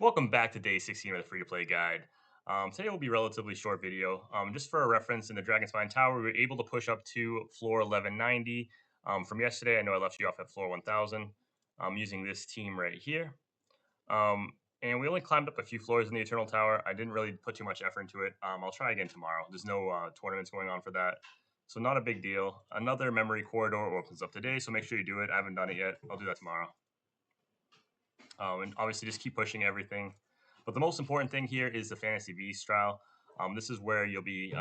Welcome back to day 16 of the free-to-play guide. Today will be a relatively short video. Just for a reference, in the Dragon Spine Tower, we were able to push up to floor 1190. From yesterday, I know I left you off at floor 1000 using this team right here. And we only climbed up a few floors in the Eternal Tower. I didn't really put too much effort into it. I'll try again tomorrow. There's no tournaments going on for that. So not a big deal. Another memory corridor opens up today, so make sure you do it. I haven't done it yet. I'll do that tomorrow. And obviously just keep pushing everything. But the most important thing here is the Fantasy Beast trial. This is where you'll be,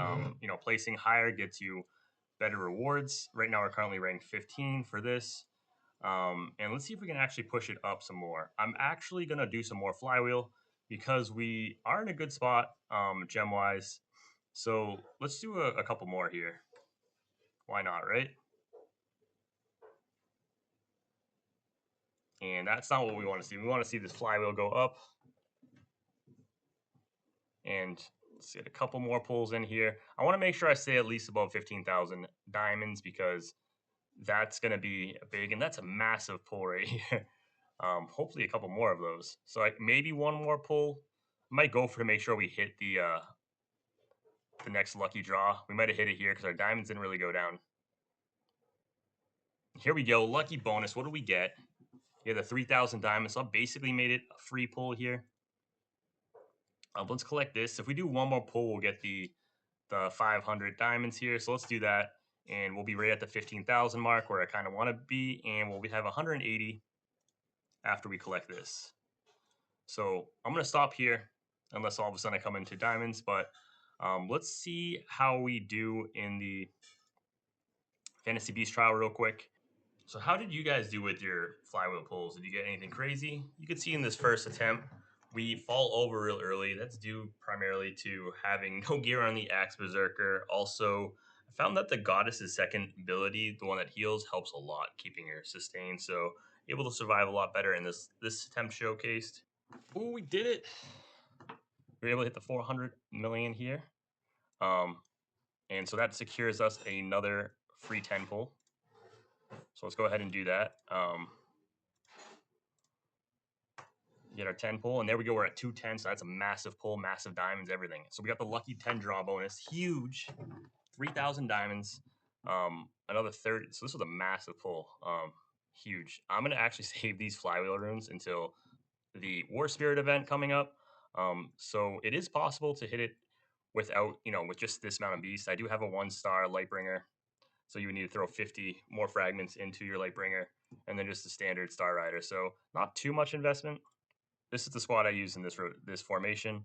placing higher gets you better rewards. Right now we're currently ranked 15 for this. And let's see if we can actually push it up some more. I'm actually going to do some more Flywheel because we are in a good spot gem-wise. So let's do a couple more here. Why not, right? And that's not what we want to see. We want to see this Flywheel go up. And let's get a couple more pulls in here. I want to make sure I stay at least above 15,000 diamonds because that's going to be big, and that's a massive pull right here. Hopefully a couple more of those. So maybe one more pull. I might go for to make sure we hit the next lucky draw. We might have hit it here because our diamonds didn't really go down. Here we go, lucky bonus. What do we get? Yeah, the 3,000 diamonds. So I basically made it a free pull here. Let's collect this. If we do one more pull, we'll get the 500 diamonds here. So let's do that. And we'll be right at the 15,000 mark where I kind of want to be. And we'll have 180 after we collect this. So I'm going to stop here unless all of a sudden I come into diamonds. But let's see how we do in the Fantasy Beast trial real quick. So how did you guys do with your flywheel pulls? Did you get anything crazy? You could see in this first attempt, we fall over real early. That's due primarily to having no gear on the Axe Berserker. Also, I found that the Goddess's second ability, the one that heals, helps a lot keeping her sustained. So able to survive a lot better in this attempt showcased. Ooh, we did it. We were able to hit the 400 million here. And so that secures us another free 10 pull. So let's go ahead and do that. Get our 10 pull, and there we go. We're at 210, so that's a massive pull, massive diamonds, everything. So we got the lucky 10 draw bonus, huge, 3,000 diamonds, another 30. So this was a massive pull, huge. I'm gonna actually save these flywheel runes until the War Spirit event coming up. So it is possible to hit it without, with just this amount of beast. I do have a 1-star Lightbringer, so you would need to throw 50 more fragments into your Lightbringer, and then just the standard Star Rider. So not too much investment. This is the squad I use in this formation.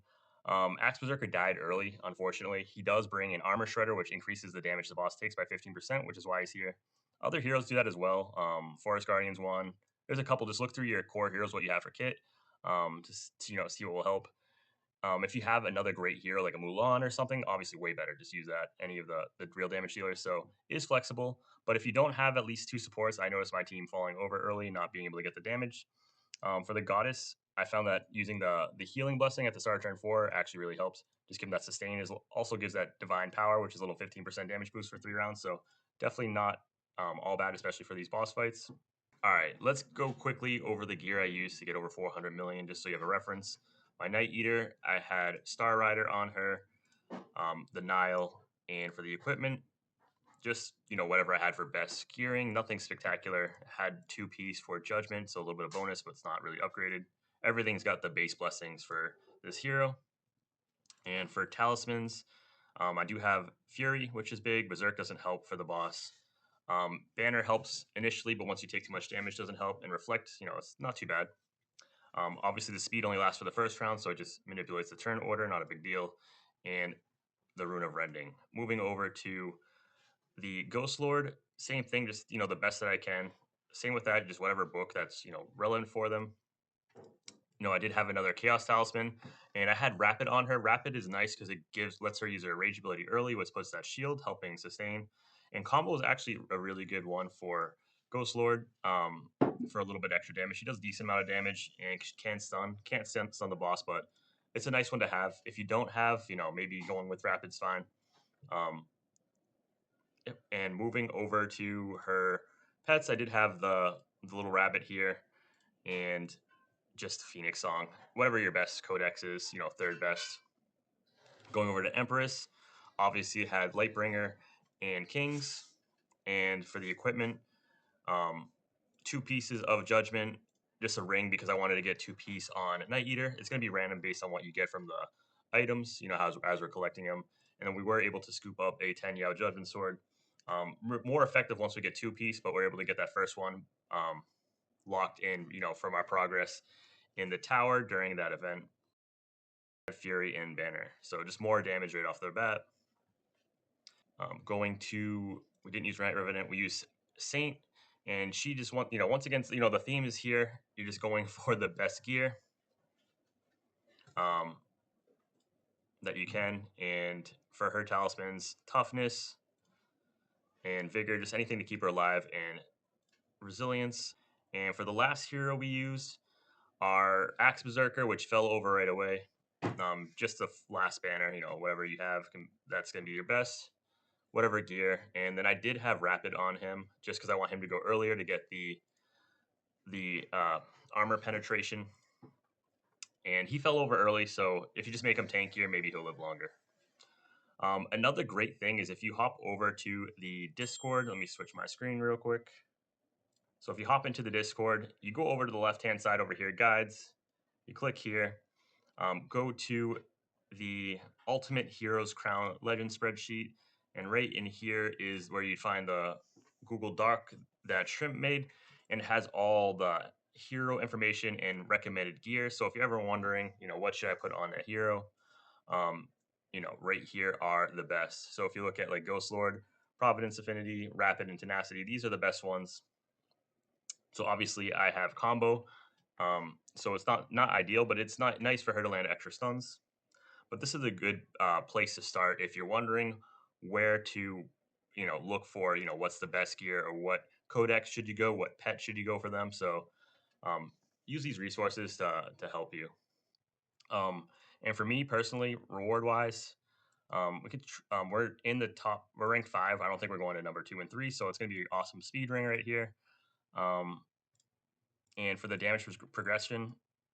Axe Berserker died early, unfortunately. He does bring an Armor Shredder, which increases the damage the boss takes by 15%, which is why he's here. Other heroes do that as well. Forest Guardians one. There's a couple. Just look through your core heroes, what you have for kit, to see what will help. If you have another great hero like a Mulan or something, obviously way better. Just use that. Any of the real damage dealers. So it is flexible. But if you don't have at least 2 supports, I noticed my team falling over early, not being able to get the damage. For the Goddess, I found that using the healing blessing at the start of turn 4 actually really helps. Just give them that sustain. It also gives that divine power, which is a little 15% damage boost for 3 rounds. So definitely not all bad, especially for these boss fights. All right, let's go quickly over the gear I used to get over 400 million, just so you have a reference. My Night Eater, I had Star Rider on her, the Nile, and for the equipment, just whatever I had for best gearing, nothing spectacular. Had 2 piece for Judgment, so a little bit of bonus, but it's not really upgraded. Everything's got the base blessings for this hero. And for talismans, I do have Fury, which is big. Berserk doesn't help for the boss. Banner helps initially, but once you take too much damage, doesn't help. And Reflect, it's not too bad. Obviously, the speed only lasts for the first round, so it just manipulates the turn order, not a big deal. And the Rune of Rending. Moving over to the Ghost Lord, same thing, just the best that I can. Same with that, just whatever book that's relevant for them. I did have another Chaos Talisman, and I had Rapid on her. Rapid is nice because it lets her use her rage ability early, which puts that shield, helping sustain. And combo is actually a really good one for Ghost Lord for a little bit extra damage. She does a decent amount of damage and she can't stun the boss, but it's a nice one to have. If you don't have, maybe going with Rapid's fine. And moving over to her pets, I did have the little rabbit here, and just Phoenix Song, whatever your best codex is, you know, third best. Going over to Empress, obviously had Lightbringer and Kings. And for the equipment, 2 pieces of Judgment, just a ring because I wanted to get 2 piece on Night Eater. It's going to be random based on what you get from the items, you know, as we're collecting them. And then we were able to scoop up a 10 Yao Judgment Sword. More effective once we get 2 piece, but we're able to get that first one locked in, you know, from our progress in the tower during that event. Fury and Banner. So just more damage right off the bat. We didn't use Night Revenant, we used Saint, and she just once again, you know, the theme is here. You're just going for the best gear that you can, and for her talismans, toughness and vigor, just anything to keep her alive, and resilience. And for the last hero we used, our Axe Berserker, which fell over right away. Just the last banner, you know, whatever you have, that's going to be your best. Whatever gear. And then I did have Rapid on him just because I want him to go earlier to get the armor penetration. And he fell over early, so if you just make him tankier, maybe he'll live longer. Another great thing is if you hop over to the Discord, let me switch my screen real quick. So if you hop into the Discord, you go over to the left-hand side over here, guides, you click here, go to the Ultimate Heroes Crown Legend spreadsheet, and right in here is where you find the Google Doc that Shrimp made, and it has all the hero information and recommended gear. So if you're ever wondering, you know, what should I put on a hero, you know, right here are the best. So if you look at like Ghost Lord, Providence Affinity, Rapid, and Tenacity, these are the best ones. So obviously I have combo, so it's not ideal, but it's not nice for her to land extra stuns. But this is a good place to start if you're wondering where to, you know, look for, you know, what's the best gear or what codex should you go, what pet should you go for them. So use these resources to help you. And for me personally, reward wise, we're in the top. We're ranked 5. I don't think we're going to number 2 and 3, so it's going to be an awesome speed ring right here. And for the damage progression,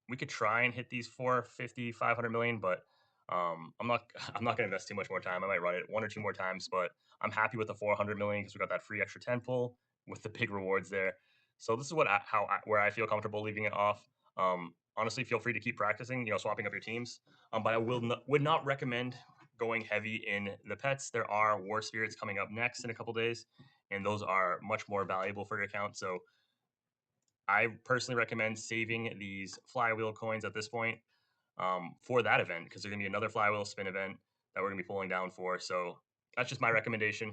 we could try and hit these 450, 500 million, but I'm not going to invest too much more time. I might run it 1 or 2 more times, but I'm happy with the 400 million because we got that free extra 10 pull with the big rewards there. So this is where I feel comfortable leaving it off. Honestly, feel free to keep practicing, you know, swapping up your teams. But I would not recommend going heavy in the pets. There are War Spirits coming up next in a couple days, and those are much more valuable for your account. So I personally recommend saving these Flywheel coins at this point for that event because there's going to be another Flywheel spin event that we're going to be pulling down for. So that's just my recommendation.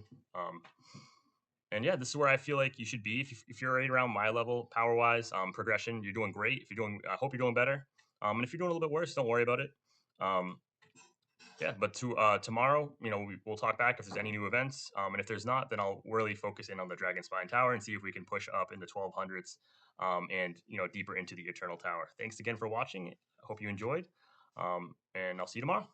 And yeah, this is where I feel like you should be if you're right around my level, power wise, progression. You're doing great. If you're doing, I hope you're doing better. And if you're doing a little bit worse, don't worry about it. Yeah, but tomorrow, you know, we'll talk back if there's any new events. And if there's not, then I'll really focus in on the Dragon Spine Tower and see if we can push up in the 1200s and, you know, deeper into the Eternal Tower. Thanks again for watching. I hope you enjoyed. And I'll see you tomorrow.